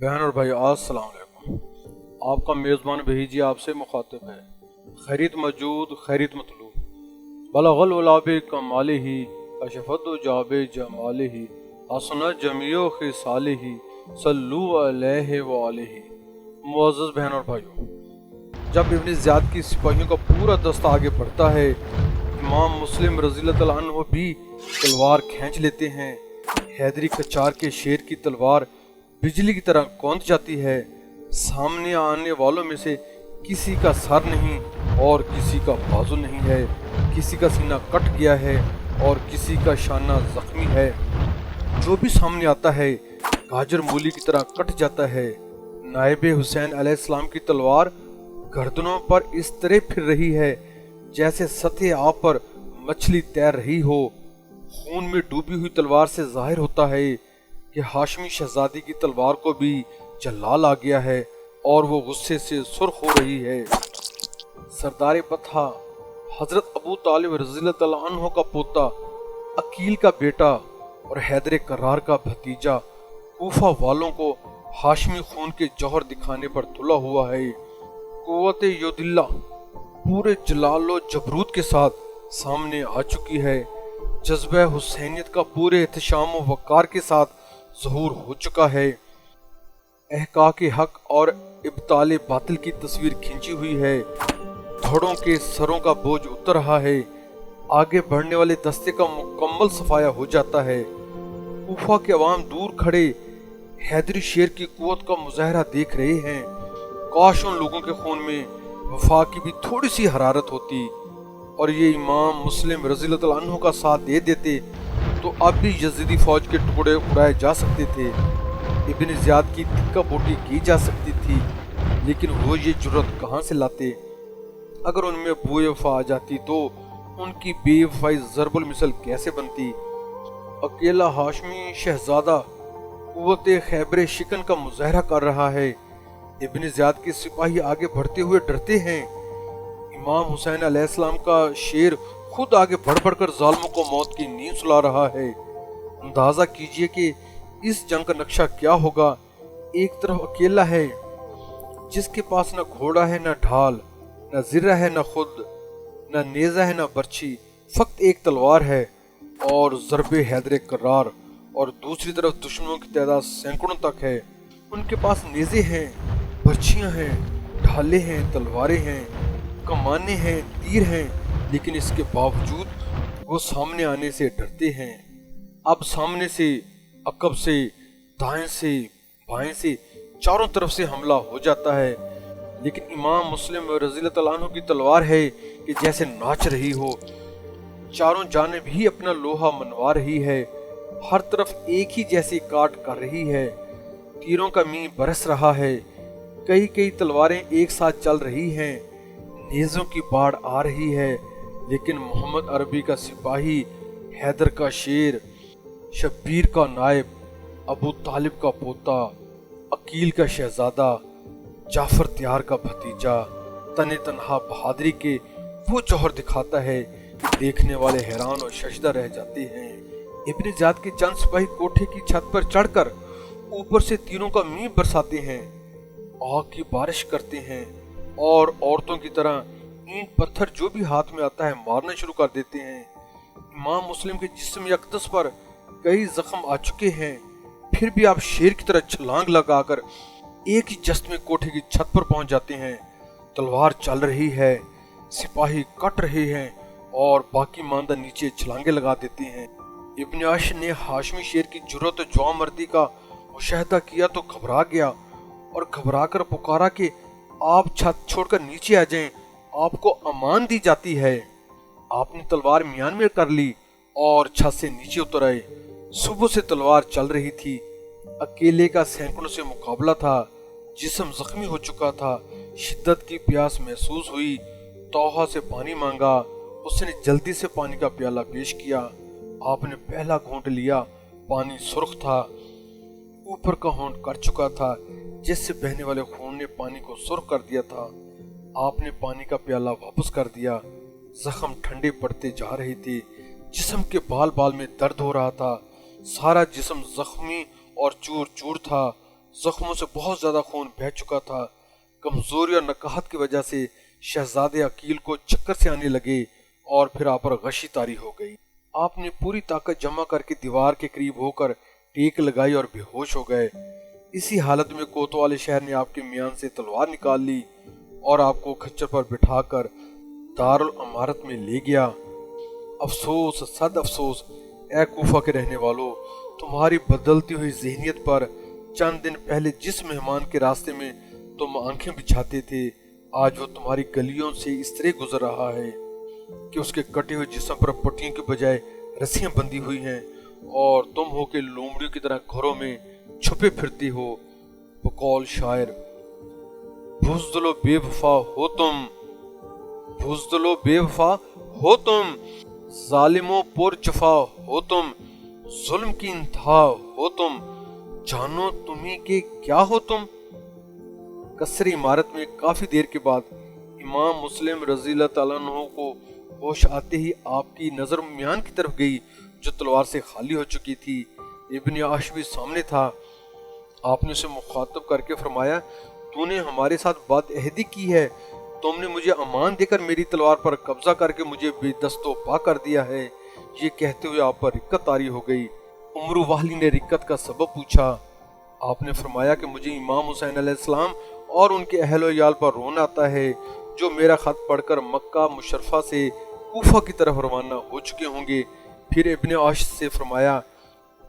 بہن اور بھائی السلام علیکم۔ آپ کا میزبان بھیجی آپ سے مخاطب ہے۔ خیریت موجود خیریت مطلوب، بلغ الولاب کمالہ کشفت جاب جمالہ حسن جمیع خصالہ صلو علیہ وآلہ۔ معزز بہن اور بھائیوں، جب ابن زیاد کی سپاہیوں کا پورا دستہ آگے بڑھتا ہے، امام مسلم رضی اللہ عنہ بھی تلوار کھینچ لیتے ہیں۔ حیدری کچار کے شیر کی تلوار بجلی کی طرح کونت جاتی ہے۔ سامنے آنے والوں میں سے کسی کا سر نہیں اور کسی کا بازو نہیں ہے، کسی کا سینہ کٹ گیا ہے اور کسی کا شانہ زخمی ہے۔ جو بھی سامنے آتا ہے گاجر مولی کی طرح کٹ جاتا ہے۔ نائب حسین علیہ السلام کی تلوار گردنوں پر اس طرح پھر رہی ہے جیسے سطح آب پر مچھلی تیر رہی ہو۔ خون میں ڈوبی ہوئی تلوار سے ظاہر ہوتا ہے کہ ہاشمی شہزادی کی تلوار کو بھی جلال آ گیا ہے اور وہ غصے سے سرخ ہو رہی ہے۔ سردار بطحہ حضرت ابو طالب رضی اللہ عنہ کا پوتا، عقیل کا بیٹا اور حیدر کرار کا بھتیجا کوفہ والوں کو ہاشمی خون کے جوہر دکھانے پر تلا ہوا ہے۔ قوت یودلہ پورے جلال و جبروت کے ساتھ سامنے آ چکی ہے۔ جذبہ حسینیت کا پورے احتشام و وقار کے ساتھ ظہور ہو چکا ہے۔ احقاق حق اور ابطال باطل کی تصویر کھینچی ہوئی ہے۔ دھڑوں کے سروں کا بوجھ اتر رہا ہے۔ آگے بڑھنے والے دستے کا مکمل صفایا ہو جاتا ہے۔ کوفہ کے عوام دور کھڑے حیدری شیر کی قوت کا مظاہرہ دیکھ رہے ہیں۔ کاش ان لوگوں کے خون میں وفا کی بھی تھوڑی سی حرارت ہوتی اور یہ امام مسلم رضی اللہ عنہ کا ساتھ دے دیتے تو اب بھی یزیدی فوج کے ٹکڑے اڑائے جا سکتے تھے، ابن زیاد کی ٹکا بوٹی کی جا سکتی تھی، لیکن وہ یہ جرأت کہاں سے لاتے؟ اگر ان میں بوئے وفا آ جاتی تو ان کی بے وفائی ضرب المثل کیسے بنتی؟ اکیلا ہاشمی شہزادہ قوت خیبر شکن کا مظاہرہ کر رہا ہے۔ ابن زیاد کے سپاہی آگے بڑھتے ہوئے ڈرتے ہیں۔ امام حسین علیہ السلام کا شیر خود آگے بڑھ بڑھ کر ظالموں کو موت کی نیند سلا رہا ہے۔ اندازہ کیجئے کہ اس جنگ کا نقشہ کیا ہوگا۔ ایک طرف اکیلا ہے جس کے پاس نہ گھوڑا ہے نہ ڈھال، نہ زرہ ہے نہ خود، نہ نیزہ ہے نہ برچھی، فقط ایک تلوار ہے اور ضرب حیدر کرار، اور دوسری طرف دشمنوں کی تعداد سینکڑوں تک ہے۔ ان کے پاس نیزے ہیں، برچھیاں ہیں، ڈھالیں ہیں، تلواریں ہیں، کمانیں ہیں، تیر ہیں، لیکن اس کے باوجود وہ سامنے آنے سے ڈرتے ہیں۔ اب سامنے سے، عقب سے، دائیں سے، بائیں سے، چاروں طرف سے حملہ ہو جاتا ہے، لیکن امام مسلم رضی اللہ عنہ کی تلوار ہے کہ جیسے ناچ رہی ہو، چاروں جانب ہی اپنا لوہا منوا رہی ہے، ہر طرف ایک ہی جیسی کاٹ کر رہی ہے، تیروں کا مینہ برس رہا ہے، کئی تلواریں ایک ساتھ چل رہی ہیں، نیزوں کی باڑ آ رہی ہے، لیکن محمد عربی کا سپاہی، حیدر کا شیر، شبیر کا نائب، ابو طالب کا پوتا، عقیل کا شہزادہ، جعفر تیار کا بھتیجا، تن تنہا بہادری کے وہ جوہر دکھاتا ہے کہ دیکھنے والے حیران اور ششدر رہ جاتے ہیں۔ ابن زیاد کے چند سپاہی کوٹھے کی چھت پر چڑھ کر اوپر سے تیروں کا مینہ برساتے ہیں، آگ کی بارش کرتے ہیں اور عورتوں کی طرح اینٹ پتھر جو بھی ہاتھ میں آتا ہے مارنا شروع کر دیتے ہیں۔ امام مسلم کے جسم اقدس پر کئی زخم آ چکے ہیں، پھر بھی آپ شیر کی طرح چھلانگ لگا کر ایک ہی جست میں کوٹھے کی چھت پر پہنچ جاتے ہیں۔ تلوار چل رہی ہے، سپاہی کٹ رہے ہیں اور باقی ماندہ نیچے چھلانگیں لگا دیتے ہیں۔ ابن عش نے ہاشمی شیر کی جرأت و جواں مردی کا مشاہدہ کیا تو گھبرا گیا اور گھبرا کر پکارا کہ آپ چھت چھوڑ کر نیچے آ جائیں، آپ کو امان دی جاتی ہے۔ آپ نے تلوار میان میں کر لی اور چھت سے نیچے اتر آئے۔ صبح سے تلوار چل رہی تھی، اکیلے کا سینکڑوں سے مقابلہ تھا، جسم زخمی ہو چکا تھا، شدت کی پیاس محسوس ہوئی، توحہ سے پانی مانگا، اس نے جلدی سے پانی کا پیالہ پیش کیا۔ آپ نے پہلا گھونٹ لیا، پانی سرخ تھا، اوپر کا ہونٹ کر چکا تھا، جس سے بہنے والے خون نے پانی کو سرخ کر دیا تھا۔ آپ نے پانی کا پیالہ واپس کر دیا۔ زخم ٹھنڈے پڑتے جا رہے تھے، جسم کے بال بال میں درد ہو رہا تھا، سارا جسم زخمی اور چور چور تھا، زخموں سے بہت زیادہ خون بہہ چکا تھا۔ کمزوری اور نکاہت کی وجہ سے شہزادے عقیل کو چکر سے آنے لگے اور پھر آپ پر غشی طاری ہو گئی۔ آپ نے پوری طاقت جمع کر کے دیوار کے قریب ہو کر ٹیک لگائی اور بے ہوش ہو گئے۔ اسی حالت میں کوتوال شہر نے آپ کے میان سے تلوار نکال لی اور آپ کو کھچر پر بٹھا کر دارالامارت میں لے گیا۔ افسوس، صد افسوس اے کوفہ کے رہنے والوں، تمہاری بدلتی ہوئی ذہنیت پر۔ چند دن پہلے جس مہمان کے راستے میں تم آنکھیں بچھاتے تھے، آج وہ تمہاری گلیوں سے اس طرح گزر رہا ہے کہ اس کے کٹے ہوئے جسم پر پٹیوں کے بجائے رسیاں بندھی ہوئی ہیں، اور تم ہو کہ لومڑیوں کی طرح گھروں میں چھپے پھرتی ہو۔ بقول شاعر، بزدل و بے وفا ہو تم، بزدل و بے وفا ہو تم، ظالم و پر جفا ہو تم، ظلم کی انتہا ہو تم، جانو تمہیں کہ کیا ہو تم۔ قصر عمارت میں کافی دیر کے بعد امام مسلم رضی اللہ تعالیٰ عنہ کو ہوش آتے ہی آپ کی نظر میان کی طرف گئی جو تلوار سے خالی ہو چکی تھی۔ ابن عاش بھی سامنے تھا۔ آپ نے اسے مخاطب کر کے فرمایا، تو نے ہمارے ساتھ بد عہدی کی ہے، تم نے مجھے امان دے کر میری تلوار پر قبضہ کر کے مجھے بے دست و پا کر دیا ہے۔ یہ کہتے ہوئے آپ پر رکت طاری ہو گئی۔ عمر واہلی نے رکت کا سبب پوچھا۔ آپ نے فرمایا کہ مجھے امام حسین علیہ السلام اور ان کے اہل و عیال پر رون آتا ہے، جو میرا خط پڑھ کر مکہ مشرفہ سے کوفہ کی طرف روانہ ہو چکے ہوں گے۔ پھر ابن عاش سے فرمایا،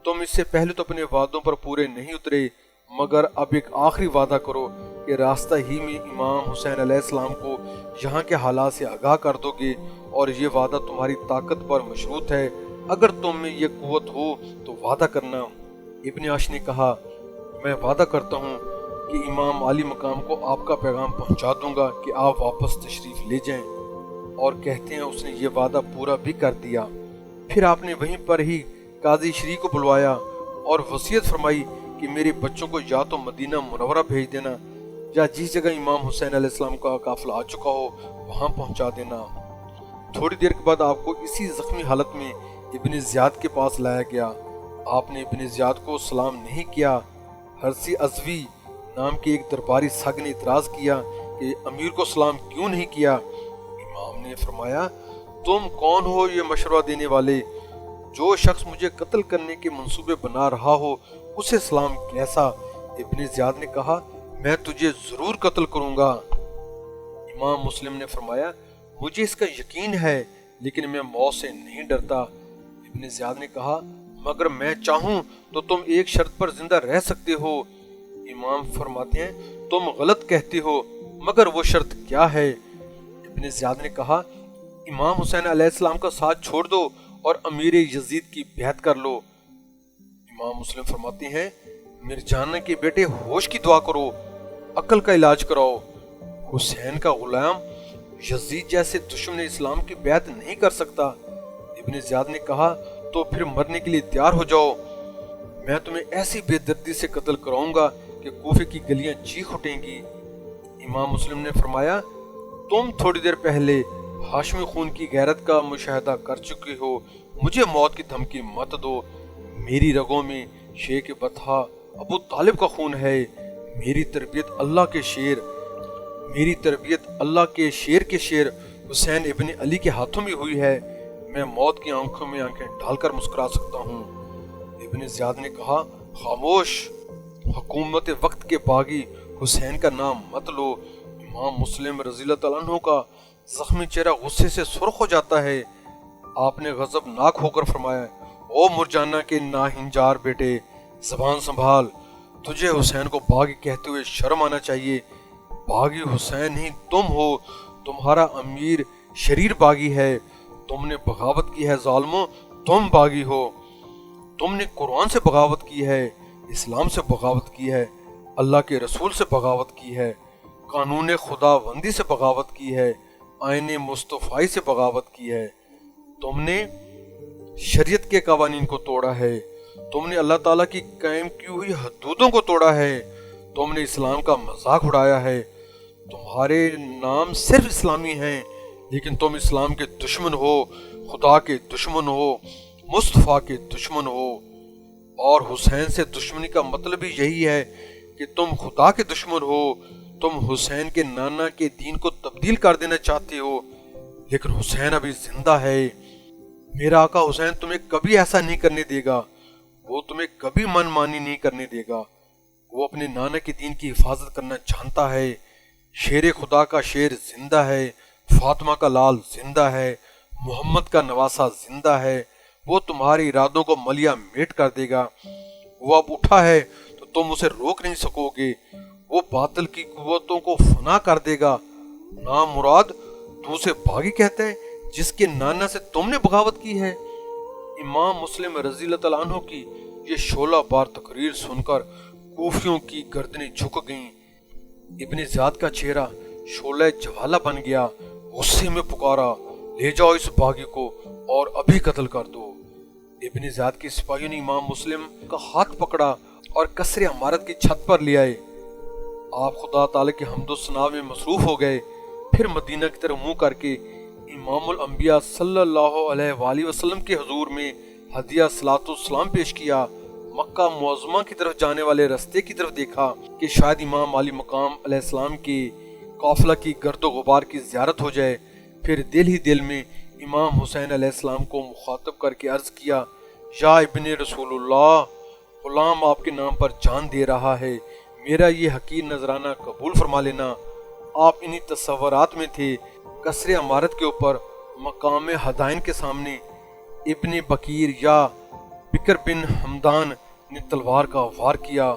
تم اس سے پہلے تو اپنے وعدوں پر پورے نہیں اترے، مگر اب ایک آخری وعدہ کرو کہ راستہ ہی میں امام حسین علیہ السلام کو یہاں کے حالات سے آگاہ کر دو گے، اور یہ وعدہ تمہاری طاقت پر مشروط ہے۔ اگر تم میں یہ قوت ہو تو وعدہ کرنا۔ ابن عاش نے کہا، میں وعدہ کرتا ہوں کہ امام عالی مقام کو آپ کا پیغام پہنچا دوں گا کہ آپ واپس تشریف لے جائیں۔ اور کہتے ہیں اس نے یہ وعدہ پورا بھی کر دیا۔ پھر آپ نے وہیں پر ہی قاضی شریع کو بلوایا اور وصیت فرمائی کہ میرے بچوں کو یا تو مدینہ منورہ بھیج دینا، یا جس جگہ امام حسین علیہ السلام کا قافلہ آ چکا ہو وہاں پہنچا دینا۔ تھوڑی دیر کے بعد آپ کو اسی زخمی حالت میں ابن زیاد کے پاس لایا گیا۔ آپ نے ابن زیاد کو سلام نہیں کیا۔ حرسی ازوی نام کے ایک درباری سگ نے اعتراض کیا کہ امیر کو سلام کیوں نہیں کیا؟ امام نے فرمایا، تم کون ہو یہ مشورہ دینے والے؟ جو شخص مجھے قتل کرنے کے منصوبے بنا رہا ہو اسے سلام کیسا؟ ابن زیاد نے کہا، میں تجھے ضرور قتل کروں گا۔ امام مسلم نے فرمایا، مجھے اس کا یقین ہے لیکن میں موت سے نہیں ڈرتا۔ ابن زیاد نے کہا، مگر میں چاہوں تو تم ایک شرط پر زندہ رہ سکتے ہو۔ امام فرماتے ہیں، تم غلط کہتے ہو، مگر وہ شرط کیا ہے؟ ابن زیاد نے کہا، امام حسین علیہ السلام کا ساتھ چھوڑ دو اور امیر یزید کی بیعت کر لو۔ امام مسلم فرماتے ہیں، مرجانہ کے بیٹے ہوش کی دعا کرو، عقل کا علاج کراؤ۔ حسین کا غلام یزید جیسے دشمن اسلام کی بیعت نہیں کر سکتا۔ ابن زیاد نے کہا، تو پھر مرنے کے لیے تیار ہو جاؤ، میں تمہیں ایسی بے دردی سے قتل کراؤں گا کہ کوفے کی گلیاں چیخ اٹھیں گی۔ امام مسلم نے فرمایا، تم تھوڑی دیر پہلے ہاشمی خون کی غیرت کا مشاہدہ کر چکے ہو، مجھے موت کی دھمکی مت دو۔ میری رگوں میں شیخ بطحا ابو طالب کا خون ہے۔ میری تربیت اللہ کے شیر کے شیر حسین ابن علی کے ہاتھوں میں ہوئی ہے۔ میں موت کی آنکھوں میں آنکھیں ڈال کر مسکرا سکتا ہوں۔ ابن زیاد نے کہا، خاموش، حکومت وقت کے باغی حسین کا نام مت لو۔ امام مسلم رضی اللہ تعالیٰ عنہ کا زخمی چہرہ غصے سے سرخ ہو جاتا ہے۔ آپ نے غضب ناک ہو کر فرمایا، او مرجانہ کے ناہنجار بیٹے، زبان سنبھال، تجھے حسین کو باغی کہتے ہوئے شرم آنا چاہیے۔ باغی حسین ہی تم ہو، تمہارا امیر شریر باغی ہے۔ تم نے بغاوت کی ہے ظالموں، تم باغی ہو۔ تم نے قرآن سے بغاوت کی ہے، اسلام سے بغاوت کی ہے، اللہ کے رسول سے بغاوت کی ہے، قانون خداوندی سے بغاوت کی ہے، آئین مصطفی سے بغاوت کی ہے۔ تم نے شریعت کے قوانین کو توڑا ہے، تم نے اللہ تعالیٰ کی قائم کی ہوئی حدودوں کو توڑا ہے، تم نے اسلام کا مذاق اڑایا ہے۔ تمہارے نام صرف اسلامی ہیں لیکن تم اسلام کے دشمن ہو، خدا کے دشمن ہو، مصطفیٰ کے دشمن ہو۔ اور حسین سے دشمنی کا مطلب ہی یہی ہے کہ تم خدا کے دشمن ہو، تم حسین کے نانا کے دین کو تبدیل کر دینا چاہتے ہو، لیکن حسین ابھی زندہ ہے۔ میرا آقا حسین تمہیں کبھی ایسا نہیں کرنے دے گا، وہ تمہیں کبھی من مانی نہیں کرنے دے گا۔ وہ اپنے نانا کے دین کی حفاظت کرنا جانتا ہے۔ شیر خدا کا شیر زندہ ہے، فاطمہ کا لال زندہ ہے، محمد کا نواسہ زندہ ہے۔ وہ تمہارے ارادوں کو ملیا میٹ کر دے گا۔ وہ اب اٹھا ہے تو تم اسے روک نہیں سکو گے۔ وہ باطل کی قوتوں کو فنا کر دے گا۔ نام مراد تو اسے باغی کہتا ہے جس کے نانا سے تم نے بغاوت کی ہے۔ امام مسلم رضی اللہ تعالیٰ عنہ کی یہ شعلہ بار تقریر سن کر کوفیوں کی گردنیں جھک گئیں۔ ابن زیاد کا چہرہ شعلہ جوالہ بن گیا۔ غصے میں پکارا، لے جاؤ اس باغی کو اور ابھی قتل کر دو۔ ابن زیاد کے سپاہیوں نے امام مسلم کا ہاتھ پکڑا اور قصر عمارت کی چھت پر لے آئے۔ آپ خدا تعالی کے حمد و ثنا میں مصروف ہو گئے، پھر مدینہ کی طرف منہ کر کے امام الانبیاء صلی اللہ علیہ وآلہ وسلم کے حضور میں ہدیہ صلاۃ والسلام پیش کیا۔ مکہ معظمہ کی طرف جانے والے رستے کی طرف دیکھا کہ شاید امام علی مقام علیہ السلام کے قافلہ کی گرد و غبار کی زیارت ہو جائے۔ پھر دل ہی دل میں امام حسین علیہ السلام کو مخاطب کر کے عرض کیا، یا ابن رسول اللہ، غلام آپ کے نام پر جان دے رہا ہے، میرا یہ حقیر نذرانہ قبول فرما لینا۔ آپ انہی تصورات میں تھے۔ قصر عمارت کے اوپر مقام ہدائن کے سامنے ابن بکیر یا بکر بن حمدان نے تلوار کا وار کیا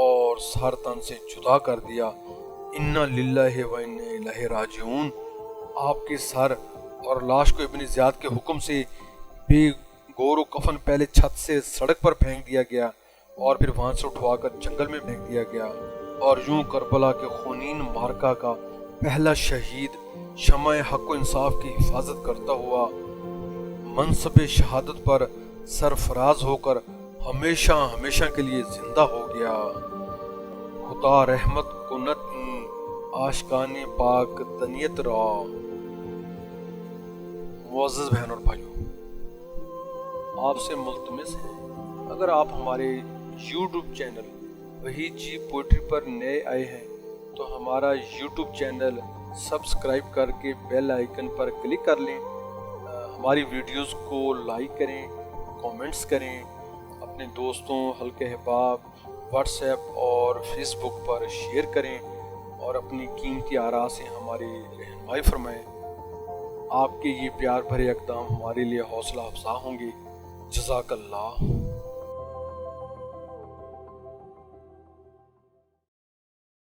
اور سر تن سے جدا کر دیا۔ انا للہ و انا الیہ راجعون۔ آپ کے سر اور لاش کو ابن زیاد کے حکم سے بے گور و کفن پہلے چھت سے سڑک پر پھینک دیا گیا اور پھر وہاں سے اٹھوا کر جنگل میں پھینک دیا گیا، اور یوں کربلا کے خونین مارکہ کا پہلا شہید شمع حق و انصاف کی حفاظت کرتا ہوا منصب شہادت پر سرفراز ہو کر ہمیشہ ہمیشہ کے لیے زندہ ہو گیا۔ خدا رحمت کنت آشکان پاک تنیت را۔ معزز بہن اور بھائیوں، آپ سے ملتمس ہے، اگر آپ ہمارے یوٹیوب چینل وحید جی پوئٹری پر نئے آئے ہیں تو ہمارا یوٹیوب چینل سبسکرائب کر کے بیل آئیکن پر کلک کر لیں، ہماری ویڈیوز کو لائک کریں، کومنٹس کریں، اپنے دوستوں، حلقہ احباب، واٹس ایپ اور فیس بک پر شیئر کریں اور اپنی قیمتی آراء سے ہماری رہنمائی فرمائیں۔ آپ کے یہ پیار بھرے اقدام ہمارے لیے حوصلہ افزا ہوں گے۔ جزاک اللہ۔